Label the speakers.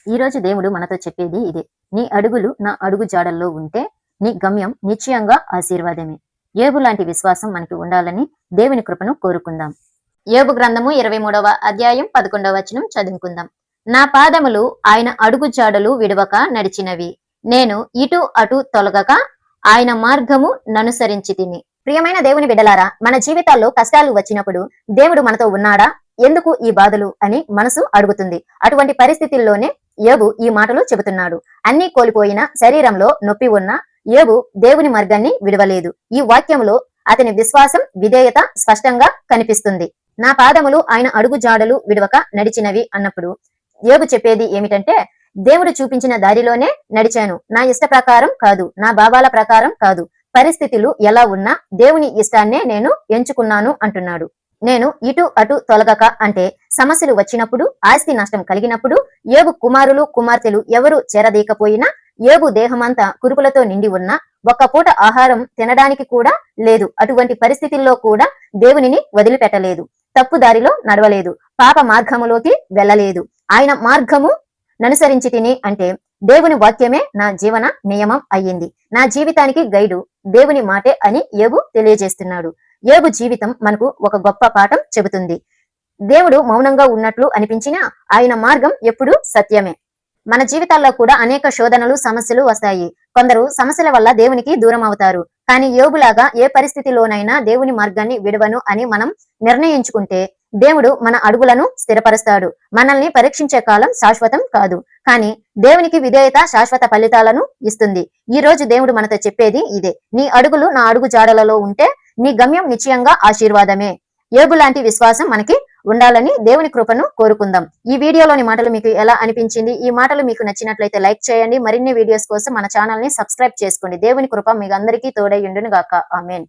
Speaker 1: ఈ రోజు దేవుడు మనతో చెప్పేది ఇదే. నీ అడుగులు నా అడుగు జాడల్లో ఉంటే నీ గమ్యం నిశ్చయంగా ఆశీర్వాదమే. యోబు లాంటి విశ్వాసం మనకి ఉండాలని దేవుని కృపను కోరుకుందాం. యోబు గ్రంథము 23వ అధ్యాయం 11వ వచనం చదువుకుందాం. నా పాదములు ఆయన అడుగు జాడలు విడవక నడిచినవి, నేను ఇటు అటు తొలగక ఆయన మార్గము ననుసరించి తిని. ప్రియమైన దేవుని బిడ్డలారా, మన జీవితాల్లో కష్టాలు వచ్చినప్పుడు దేవుడు మనతో ఉన్నాడా, ఎందుకు ఈ బాధలు అని మనసు అడుగుతుంది. అటువంటి పరిస్థితుల్లోనే యోబు ఈ మాటలు చెబుతున్నాడు. అన్ని కోల్పోయిన శరీరంలో నొప్పి ఉన్న యోబు దేవుని మార్గాన్ని విడవలేదు. ఈ వాక్యంలో అతని విశ్వాసం, విధేయత స్పష్టంగా కనిపిస్తుంది. నా పాదములు ఆయన అడుగు జాడలు విడవక నడిచినవి అన్నప్పుడు యోబు చెప్పేది ఏమిటంటే, దేవుడు చూపించిన దారిలోనే నడిచాను, నా ఇష్ట ప్రకారం కాదు, నా భావాల ప్రకారం కాదు. పరిస్థితులు ఎలా ఉన్నా దేవుని ఇష్టాన్నే నేను ఎంచుకున్నాను అంటున్నాడు. నేను ఇటు అటు తొలగక అంటే సమస్యలు వచ్చినప్పుడు, ఆస్తి నష్టం కలిగినప్పుడు, యోబు కుమారులు కుమార్తెలు ఎవరు చేరదీకపోయినా, యోబు దేహమంతా కురుపులతో నిండి ఉన్నా, ఒక్క పూట ఆహారం తినడానికి కూడా లేదు. అటువంటి పరిస్థితుల్లో కూడా దేవునిని వదిలిపెట్టలేదు, తప్పు దారిలో నడవలేదు, పాప మార్గములోకి వెళ్ళలేదు. ఆయన మార్గము ననుసరించి తిని అంటే దేవుని వాక్యమే నా జీవన నియమం అయ్యింది. నా జీవితానికి గైడు దేవుని మాటే అని యోబు తెలియజేస్తున్నాడు. యోబు జీవితం మనకు ఒక గొప్ప పాఠం చెబుతుంది. దేవుడు మౌనంగా ఉన్నట్లు అనిపించినా ఆయన మార్గం ఎప్పుడూ సత్యమే. మన జీవితాల్లో కూడా అనేక శోధనలు, సమస్యలు వస్తాయి. కొందరు సమస్యల వల్ల దేవునికి దూరం అవుతారు. కానీ యోబులాగా ఏ పరిస్థితిలోనైనా దేవుని మార్గాన్ని విడవను అని మనం నిర్ణయించుకుంటే దేవుడు మన అడుగులను స్థిరపరుస్తాడు. మనల్ని పరీక్షించే కాలం శాశ్వతం కాదు, కానీ దేవునికి విధేయత శాశ్వత ఫలితాలను ఇస్తుంది. ఈ రోజు దేవుడు మనతో చెప్పేది ఇదే. నీ అడుగులు నా అడుగు జాడలలో ఉంటే నీ గమ్యం నిశ్చయంగా ఆశీర్వాదమే. యోబు లాంటి విశ్వాసం మనకి ఉండాలని దేవుని కృపను కోరుకుందాం. ఈ వీడియోలోని మాటలు మీకు ఎలా అనిపించింది? ఈ మాటలు మీకు నచ్చినట్లయితే లైక్ చేయండి. మరిన్ని వీడియోస్ కోసం మన ఛానల్ ని సబ్స్క్రైబ్ చేసుకోండి. దేవుని కృప మీకు అందరికీ తోడై ఉండును గాక. ఆమేన్.